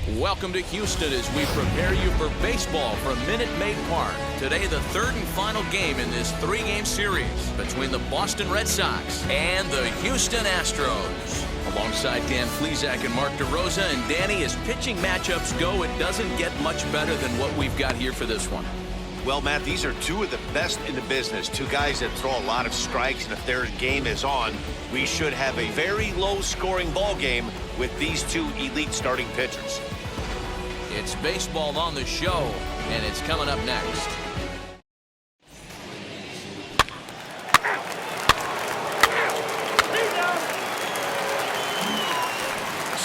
Welcome to Houston as we prepare you for baseball from Minute Maid Park. Today, the third and final game in this three-game series between the Boston Red Sox and the Houston Astros. Alongside Dan Flezak and Mark DeRosa, and Danny, as pitching matchups go, it doesn't get much better than what we've got here for this one. Well, Matt, these are two of the best in the business. Two guys that throw a lot of strikes, and if their game is on, we should have a very low-scoring ball game with these two elite starting pitchers. It's baseball on the show, and it's coming up next.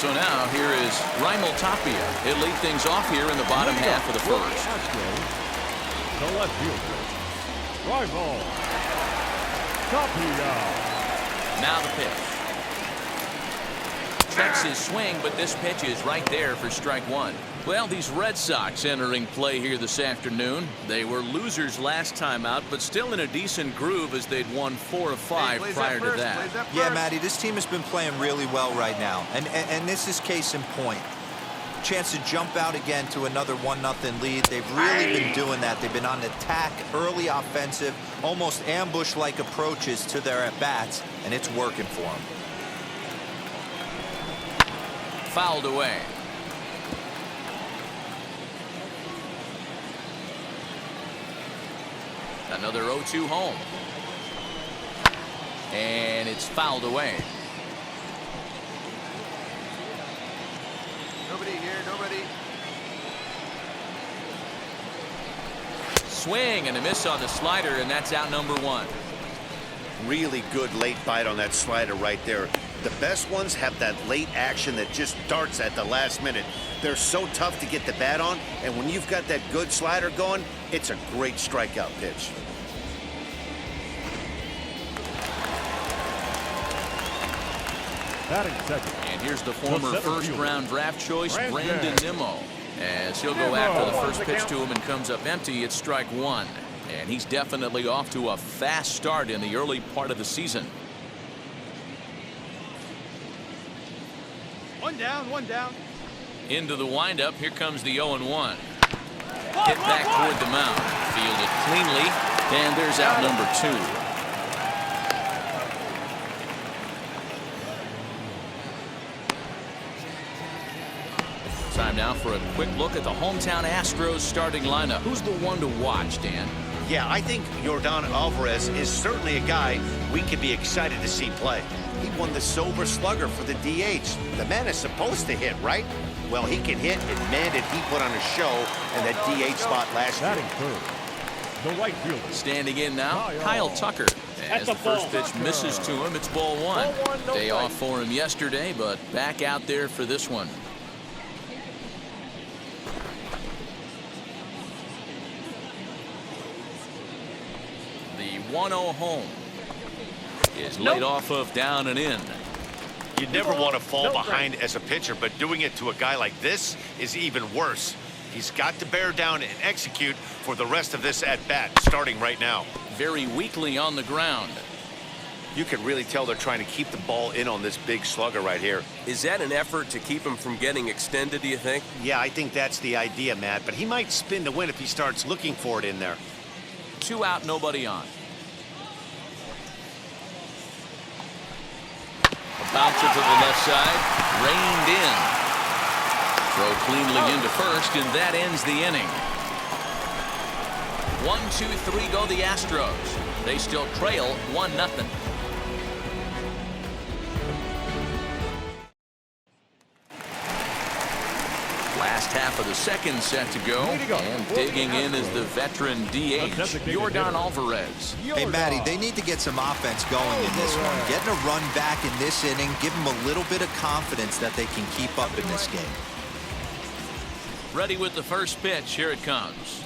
So now here is Raimel Tapia. He'll lead things off here in the bottom half of the first. The left fielder, Raimel Tapia. Now the pitch. Checks his swing, but this pitch is right there for strike one. Well, these Red Sox entering play here this afternoon. They were losers last time out, but still in a decent groove as they'd won 4 of 5 prior to that. Yeah, Matty, this team has been playing really well right now, and this is case in point. Chance to jump out again to another 1-0 lead. They've really been doing that. They've been on attack, early offensive, almost ambush-like approaches to their at-bats, and it's working for them. Fouled away. Another 0-2 home. And it's fouled away. Nobody here, nobody. Swing and a miss on the slider, and that's out number 1. Really good late bite on that slider right there. The best ones have that late action that just darts at the last minute. They're so tough to get the bat on, and when you've got that good slider going, it's a great strikeout pitch. Batting second. And here's the former first-round draft choice, Brandon Nimmo. As he'll go after the first pitch to him and comes up empty, it's strike one. And he's definitely off to a fast start in the early part of the season. One down. Into the windup, here comes the 0-1. Hit back toward the mound. Fielded cleanly, and there's out number 2. Time now for a quick look at the hometown Astros starting lineup. Who's the one to watch, Dan? Yeah, I think Yordan Alvarez is certainly a guy we can be excited to see play. He won the Silver Slugger for the DH. The man is supposed to hit, right? Well, he can hit, and man, did he put on a show in that DH spot last year. Batting third, the right fielder. Standing in now, Kyle Tucker. As the first pitch misses to him, it's ball one. Day off for him yesterday, but back out there for this one. The 1-0 home is laid off of down and in. You never want to fall behind as a pitcher, but doing it to a guy like this is even worse. He's got to bear down and execute for the rest of this at-bat, starting right now. Very weakly on the ground. You can really tell they're trying to keep the ball in on this big slugger right here. Is that an effort to keep him from getting extended, do you think? Yeah, I think that's the idea, Matt, but he might spin to win if he starts looking for it in there. 2 out, nobody on. Bouncer to the left side, reined in. Throw cleanly into first, and that ends the inning. 1-2-3 go the Astros. They still trail 1-0. Last half of the second set to go, and digging in is the veteran DH, Yordan Alvarez. Hey, Matty, they need to get some offense going in this one. Getting a run back in this inning, give them a little bit of confidence that they can keep up in this game. Ready with the first pitch. Here it comes.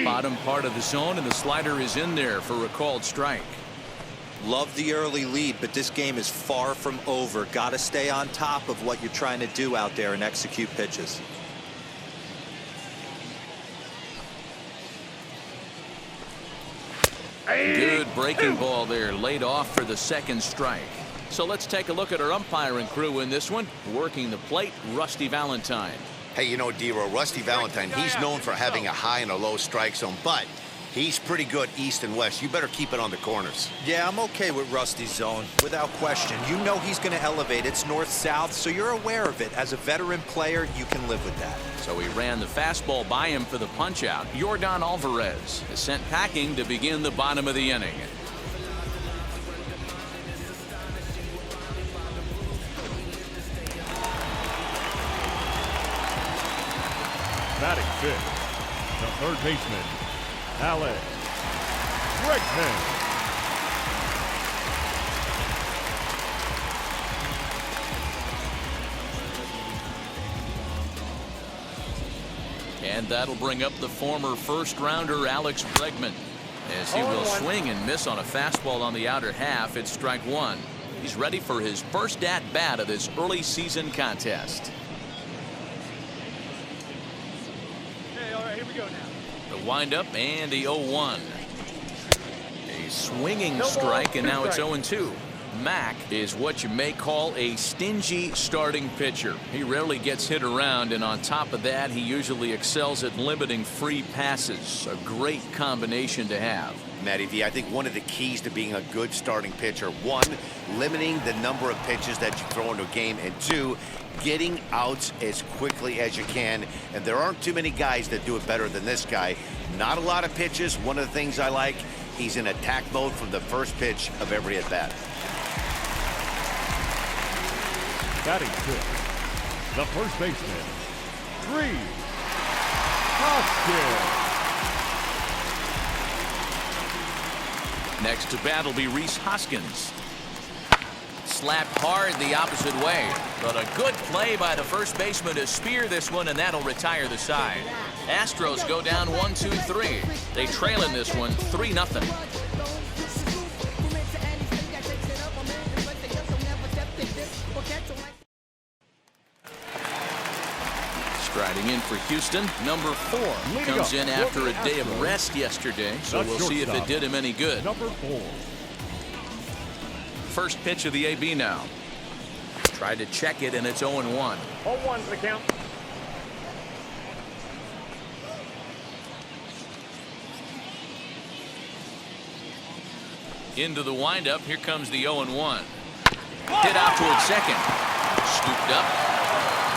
Bottom part of the zone, and the slider is in there for a called strike. Love the early lead, but this game is far from over. Got to stay on top of what you're trying to do out there and execute pitches. Good breaking ball there, laid off for the second strike. So let's take a look at our umpiring crew in this one. Working the plate, Rusty Valentine. Hey, you know, D-Row, Rusty Valentine, he's known for having a high and a low strike zone, but he's pretty good east and west. You better keep it on the corners. Yeah, I'm okay with Rusty's zone, without question. You know he's going to elevate. It's north-south, so you're aware of it. As a veteran player, you can live with that. So he ran the fastball by him for the punch-out. Yordan Alvarez is sent packing to begin the bottom of the inning. Batting fifth, the third baseman, Alex Bregman. And that'll bring up the former first-rounder Alex Bregman. As he will swing and miss on a fastball on the outer half, it's strike one. He's ready for his first at-bat of this early season contest. The windup and the 0-1. A swinging strike, and now it's 0-2. Mack is what you may call a stingy starting pitcher. He rarely gets hit around, and on top of that, he usually excels at limiting free passes. A great combination to have. Matty V, I think one of the keys to being a good starting pitcher, one, limiting the number of pitches that you throw into a game, and two, getting outs as quickly as you can. And there aren't too many guys that do it better than this guy. Not a lot of pitches. One of the things I like, he's in attack mode from the first pitch of every at bat. Batting fifth, the first baseman, Reed Hoskins. Next to bat will be Rhys Hoskins. Slapped hard the opposite way, but a good play by the first baseman to spear this one, and that'll retire the side. Astros go down 1-2-3. They trail in this one 3-0. Striding in for Houston, number 4 comes in after a day of rest yesterday, so we'll see if it did him any good. Number 4. First pitch of the AB now. Tried to check it, and it's 0-1. 0-1 for the count. Into the windup, here comes the 0-1. Hit out towards second. Scooped up.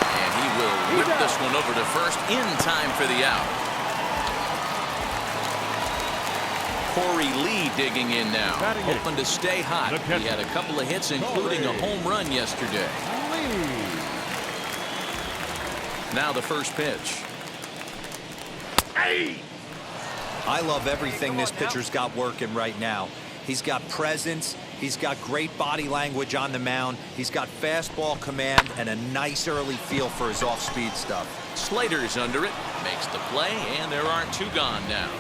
And he will whip this one over to first in time for the out. Corey Lee digging in now, hoping to stay hot. He had a couple of hits, including a home run yesterday. Now the first pitch. I love everything this pitcher's got working right now. He's got presence. He's got great body language on the mound. He's got fastball command and a nice early feel for his off-speed stuff. Slater's under it, makes the play, and there aren't two gone now.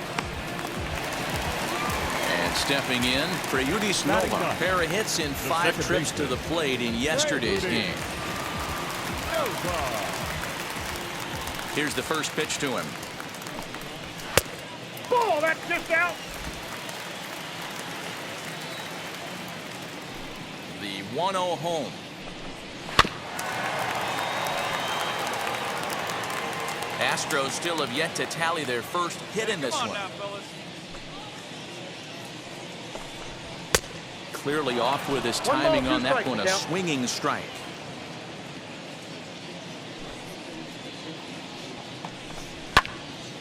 And stepping in, Preyudis Nova. Pair of hits in 5 trips to the plate in yesterday's game. Here's the first pitch to him. Ball, that's just out. The 1-0 home. Astros still have yet to tally their first hit in this one. Now, fellas. Clearly off with his timing on that one, a swinging strike.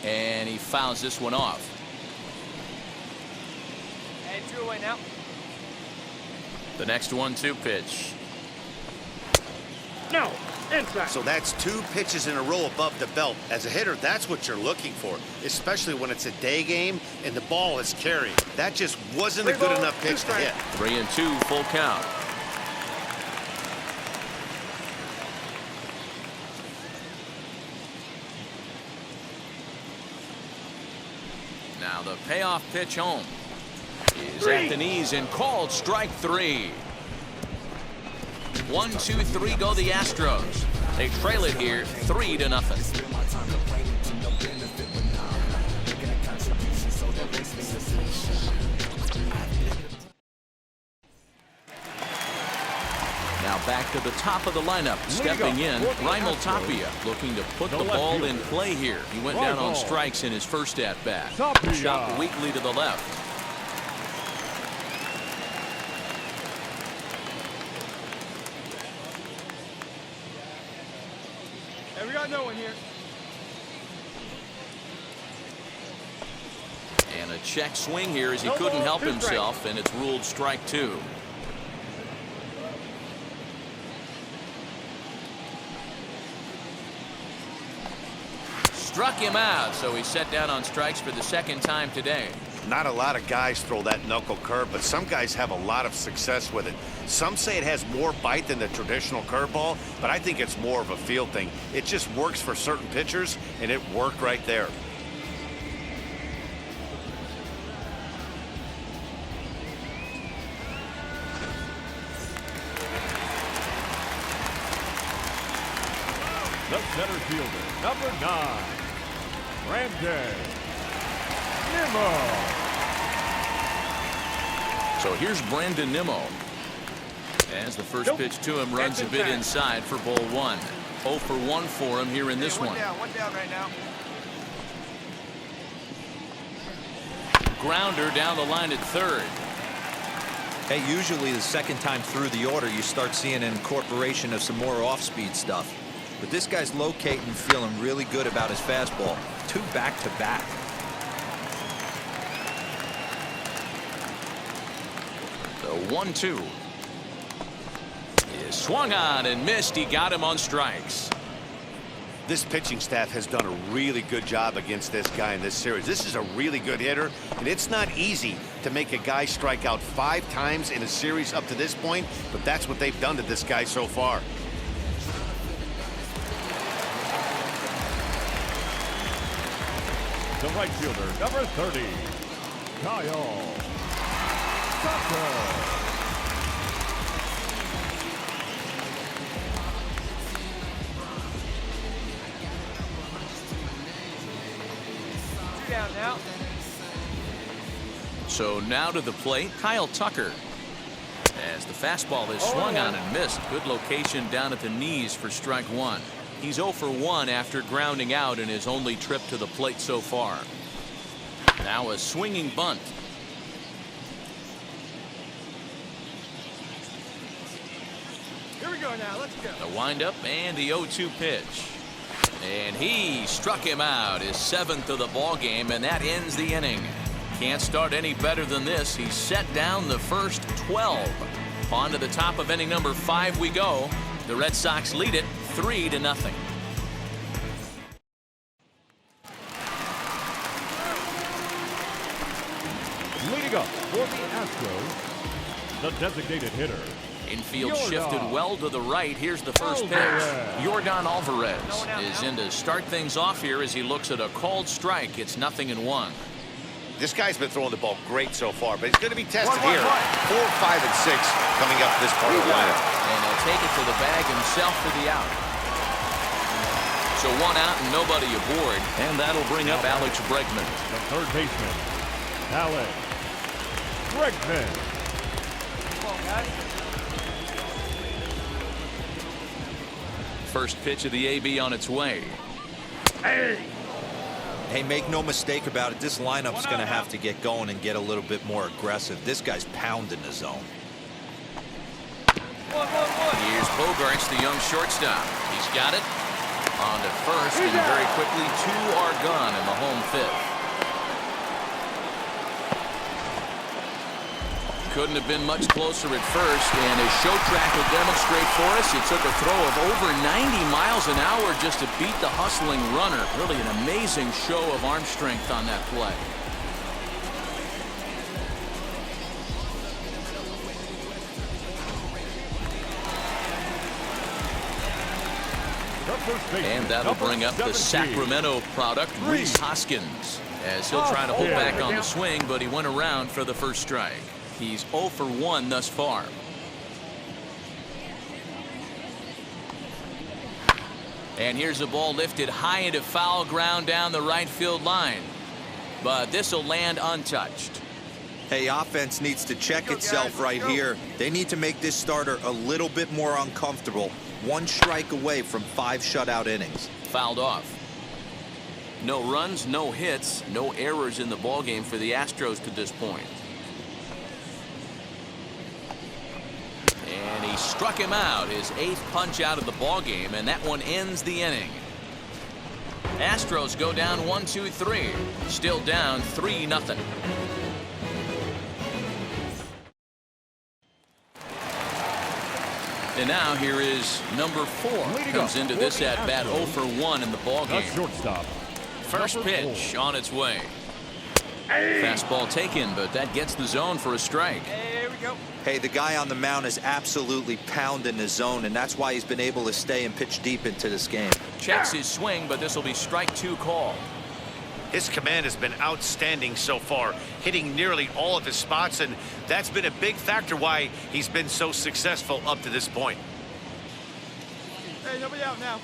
And he fouls this one off. And 2 away now. The next 1-2 pitch. No, inside. So that's 2 pitches in a row above the belt. As a hitter, that's what you're looking for, especially when it's a day game and the ball is carried. That just wasn't a good enough pitch to hit. 3-2, full count. Now the payoff pitch home is at the knees and called strike 3. 1-2-3 go the Astros. They trail it here 3-0. back to the top of the lineup. Stepping in, Raimel Tapia, looking to put the ball in play here. He went down on strikes in his first at-bat. Chopped weakly to the left. Hey, we got no one here. And a check swing here as he couldn't help himself, and it's ruled strike 2. Struck him out, so he's set down on strikes for the second time today. Not a lot of guys throw that knuckle curve, but some guys have a lot of success with it. Some say it has more bite than the traditional curveball, but I think it's more of a feel thing. It just works for certain pitchers, and it worked right there. The center fielder, number 9, Brandon Nimmo. So here's Brandon Nimmo. As the first pitch to him runs a bit inside for ball 1. 0 for 1 for him here in this one. One down right now. Grounder down the line at third. Hey, usually the second time through the order, you start seeing an incorporation of some more off-speed stuff. But this guy's locating, feeling really good about his fastball. 2 back-to-back. The 1-2 is swung on and missed. He got him on strikes. This pitching staff has done a really good job against this guy in this series. This is a really good hitter, and it's not easy to make a guy strike out 5 times in a series up to this point, but that's what they've done to this guy so far. The right fielder, number 30, Kyle Tucker. Down now. So now to the plate, Kyle Tucker. As the fastball is swung on and missed. Good location down at the knees for strike 1. He's 0 for 1 after grounding out in his only trip to the plate so far. Now a swinging bunt. Here we go now. Let's go. The windup and the 0-2 pitch. And he struck him out, his 7th of the ball game, and that ends the inning. Can't start any better than this. He set down the first 12. On to the top of inning number 5 we go. The Red Sox lead it 3-0. Leading up for the Astros, the designated hitter. Infield shifted well to the right. Here's the first pitch. Yordan Alvarez is in to start things off here as he looks at a called strike. It's 0-1. This guy's been throwing the ball great so far, but he's going to be tested here. 4, 5, and 6 coming up this part of the lineup. And he'll take it to the bag himself for the out. So 1 out and nobody aboard. And that'll bring up Alex Bregman. The third baseman, Alex Bregman. Come on, guys. First pitch of the AB on its way. Hey, make no mistake about it. This lineup's going to have to get going and get a little bit more aggressive. This guy's pounding the zone. Here's Bogarts, the young shortstop. He's got it. On to first, and very quickly 2 are gone in the home 5th. Couldn't have been much closer at first, and as show track will demonstrate for us, it took a throw of over 90 miles an hour just to beat the hustling runner. Really an amazing show of arm strength on that play. And that'll bring up the Sacramento product, Rhys Hoskins, as he'll try to hold back on the swing, but he went around for the first strike. He's 0 for 1 thus far. And here's a ball lifted high into foul ground down the right field line. But this will land untouched. Hey, offense needs to check itself right here. They need to make this starter a little bit more uncomfortable. 1 strike away from 5 shutout innings. Fouled off. No runs, no hits, no errors in the ballgame for the Astros to this point. And he struck him out, his 8th punch out of the ballgame, and that one ends the inning. Astros go down 1-2-3. Still down 3-0. And now here is number 4. Comes into this at bat 0 for 1 in the ballgame. Shortstop. First pitch on its way. Fastball taken, but that gets the zone for a strike. Here we go. Hey, the guy on the mound is absolutely pounding the zone, and that's why he's been able to stay and pitch deep into this game. Checks his swing, but this will be strike 2 call. His command has been outstanding so far, hitting nearly all of his spots, and that's been a big factor why he's been so successful up to this point. Hey, nobody out now.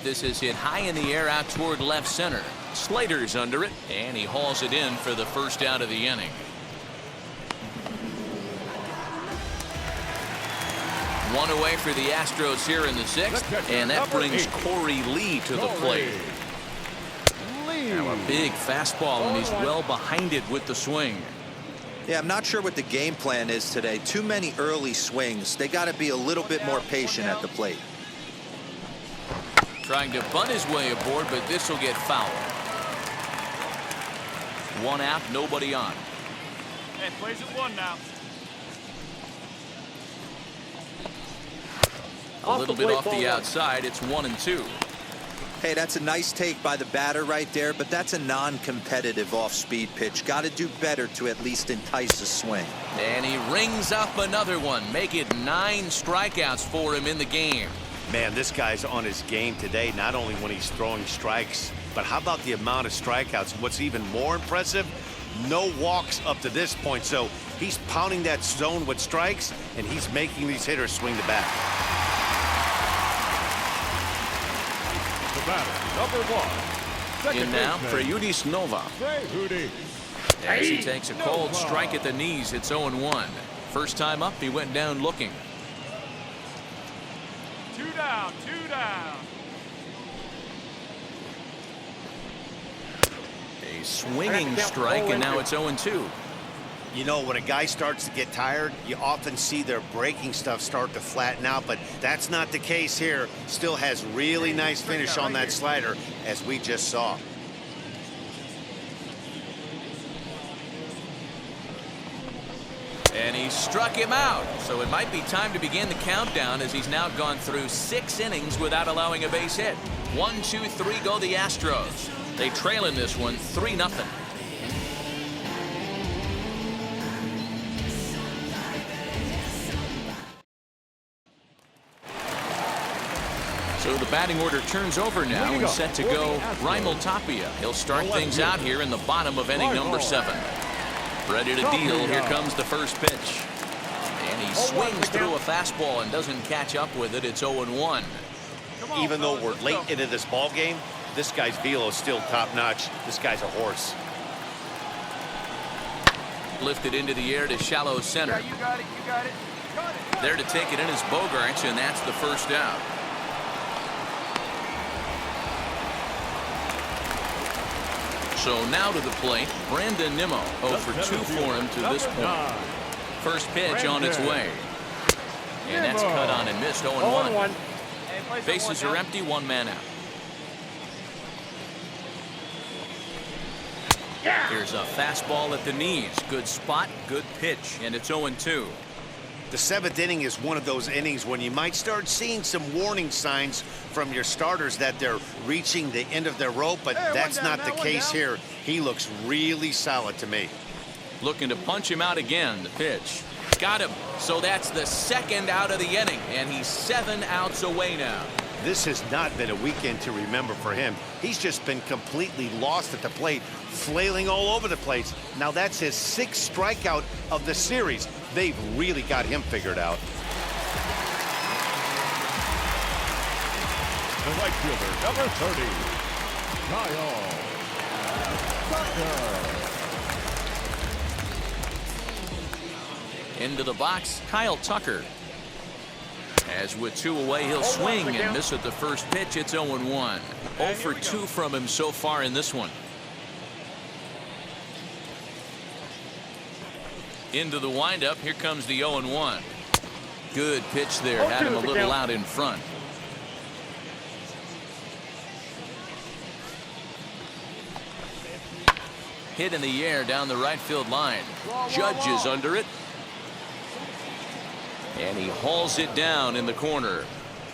This is hit high in the air out toward left center. Slater's under it, and he hauls it in for the first out of the inning. 1 away for the Astros here in the 6th, and that brings Corey Lee to the plate. Now a big fastball, and he's well behind it with the swing. Yeah, I'm not sure what the game plan is today. Too many early swings. They got to be a little bit more patient at the plate. Trying to bunt his way aboard, but this will get fouled. 1 out, nobody on. Hey, plays at 1 now. A little bit off the outside. It's 1-2. Hey, that's a nice take by the batter right there, but that's a non-competitive off-speed pitch. Got to do better to at least entice a swing. And he rings up another one. Make it 9 strikeouts for him in the game. Man, this guy's on his game today, not only when he's throwing strikes, but how about the amount of strikeouts? What's even more impressive, no walks up to this point. So he's pounding that zone with strikes, and he's making these hitters swing the bat. The batter, number 1. Second In now, baseman, Preyudis Nova. Preyudis. As he takes a cold strike at the knees, it's 0-1. First time up, he went down looking. 2 down, 2 down. A swinging strike, and now it's 0-2. You know, when a guy starts to get tired, you often see their breaking stuff start to flatten out, but that's not the case here. Still has really nice finish on that slider, as we just saw. And he struck him out. So it might be time to begin the countdown, as he's now gone through 6 innings without allowing a base hit. 1, 2, 3 go the Astros. They trail in this one 3-0. So the batting order turns over now and set to go Raimel Tapia. He'll start things out here in the bottom of inning number 7. Ready to deal. Here comes the first pitch. And he swings through a fastball and doesn't catch up with it. It's 0-1. Even though we're late into this ball game, this guy's velo is still top-notch. This guy's a horse. Lifted into the air to shallow center. Yeah, you got it, you got it. Got it. There to take it in is Bogarts, and that's the first out. So now to the plate, Brandon Nimmo. 0 for 2 for him to this point. First pitch on its way. And that's cut on and missed. 0-1. Bases are empty, 1 man out. Here's a fastball at the knees. Good spot, good pitch, and it's 0-2. The 7th inning is one of those innings when you might start seeing some warning signs from your starters that they're reaching the end of their rope, but that's not the case here. He looks really solid to me. Looking to punch him out again. The pitch. Got him. So that's the 2nd out of the inning, and he's 7 outs away now. This has not been a weekend to remember for him. He's just been completely lost at the plate, flailing all over the place. Now that's his 6th strikeout of the series. They've really got him figured out. The right fielder, number 30, Kyle Into the box, Kyle Tucker. As with 2 away, he'll swing and miss at the first pitch. It's 0-1. 0 for 2 from him so far in this one. Into the windup. Here comes the 0-1. Good pitch there. Had him a little out in front. Hit in the air down the right field line. Judge is under it. And he hauls it down in the corner.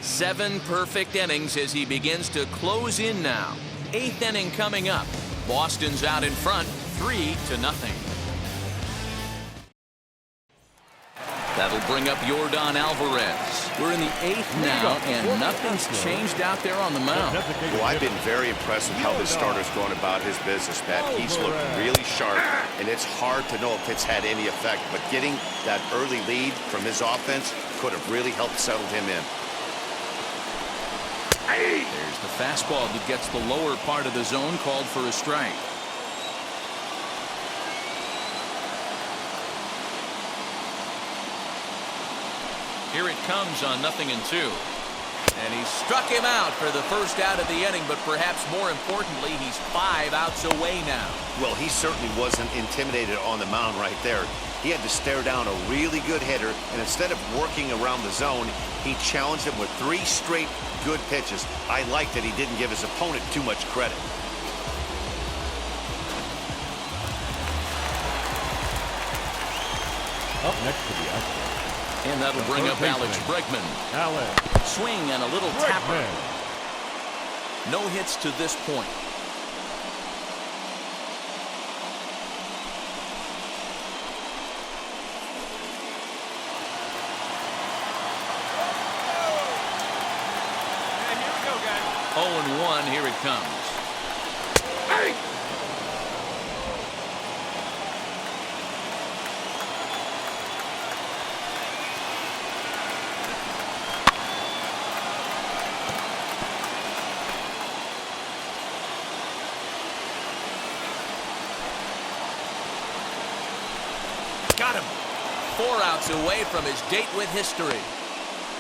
7 perfect innings as he begins to close in now. 8th inning coming up. Boston's out in front, 3-0. That'll bring up Yordan Alvarez. We're in the 8th now, and nothing's changed out there on the mound. Well, I've been very impressed with how this starter's going about his business, Pat. He's looked really sharp, and it's hard to know if it's had any effect. But getting that early lead from his offense could have really helped settle him in. There's the fastball that gets the lower part of the zone, called for a strike. Here it comes on 0-2. And he struck him out for the first out of the inning, but perhaps more importantly, he's 5 outs away now. Well, he certainly wasn't intimidated on the mound right there. He had to stare down a really good hitter, and instead of working around the zone, he challenged him with 3 straight good pitches. I like that he didn't give his opponent too much credit. Up next to the Astros. And that'll bring up Alex Bregman. Swing and a little tapper. No hits to this point. Hey, here we go, guys. 0-1, here it comes. Hey! Got him. 4 outs away from his date with history.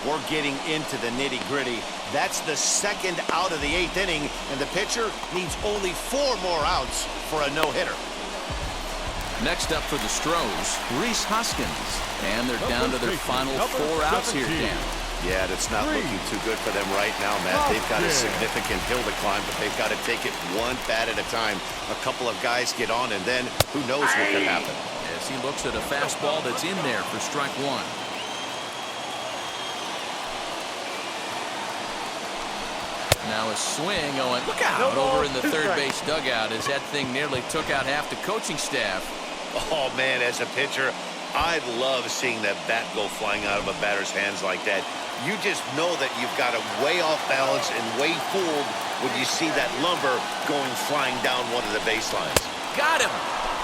We're getting into the nitty-gritty. That's the 2nd out of the 8th inning, and the pitcher needs only 4 more outs for a no-hitter. Next up for the Stros, Rhys Hoskins. And they're down to their final 4 outs here, Dan. Yeah, that's not looking too good for them right now, Matt. They've got a significant hill to climb, but they've got to take it 1 bat at a time. A couple of guys get on, and then who knows what could happen. As he looks at a fastball that's in there for strike 1. Now a swing going, look out, over in the third base dugout as that thing nearly took out half the coaching staff. Oh, man, as a pitcher, I love seeing that bat go flying out of a batter's hands like that. You just know that you've got a way off balance and way fooled when you see that lumber going flying down one of the baselines. Got him!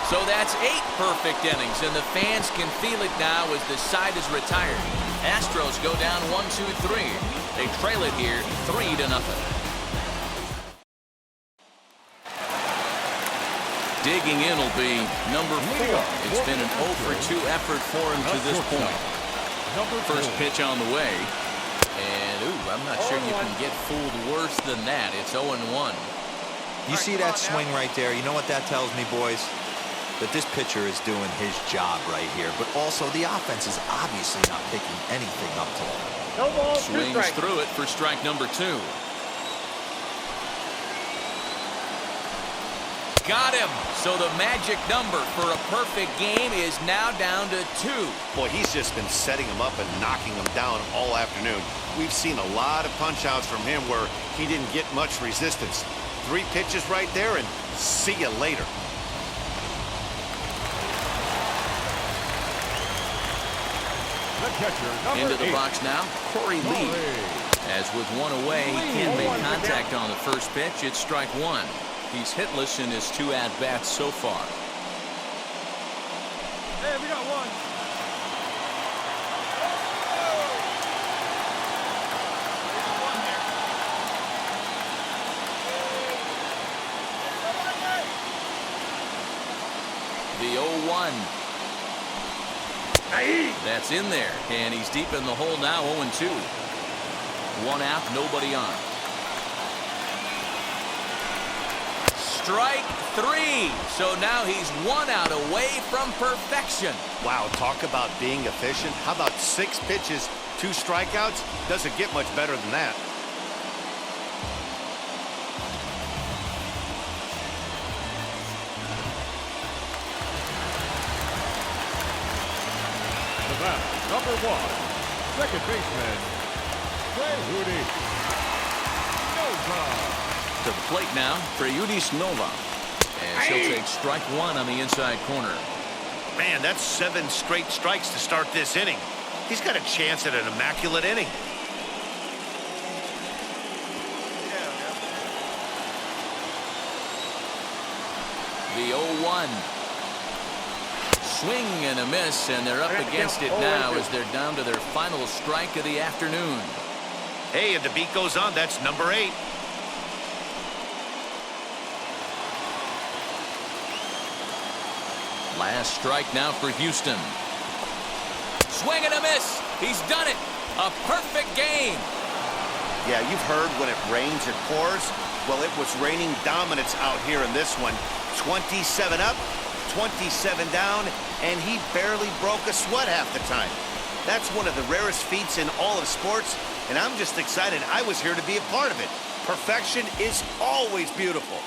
So that's 8 perfect innings, and the fans can feel it now as the side is retired. Astros go down 1-2-3. They trail it here 3-0. Digging in will be number 4. It's been an 0 for 2 effort for him to this point. First pitch on the way. And, ooh, I'm not sure you can get fooled worse than that. It's 0-1. You see that swing right there? You know what that tells me, boys? That this pitcher is doing his job right here. But also, the offense is obviously not picking anything up today. No ball, 2 Swings strikes. through it for strike number 2. Got him. So the magic number for a perfect game is now down to 2. Boy, he's just been setting him up and knocking him down all afternoon. We've seen a lot of punch-outs from him where he didn't get much resistance. 3 pitches right there, and see you later. Into the box now, Corey Lee. As with 1 away, he can't make contact on the first pitch. It's strike 1. He's hitless in his 2 at-bats so far. Hey, we got 1. The 0-1. That's in there, and he's deep in the hole now, 0-2. One out, nobody on. Strike 3. So now he's 1 out away from perfection. Wow, talk about being efficient. How about 6 pitches, 2 strikeouts? Doesn't get much better than that. The bat, number 1, second baseman, Rudy Nova. To the plate now for Yudis Nova. And she'll take strike 1 on the inside corner. Man, that's 7 straight strikes to start this inning. He's got a chance at an immaculate inning. The 0-1. Swing and a miss, and they're up against it now as they're down to their final strike of the afternoon. Hey, and the beat goes on. That's number 8. Last strike now for Houston. Swing and a miss. He's done it. A perfect game. Yeah, you've heard when it rains, it pours. Well, it was raining dominance out here in this one. 27 up, 27 down, and he barely broke a sweat half the time. That's one of the rarest feats in all of sports, and I'm just excited I was here to be a part of it. Perfection is always beautiful.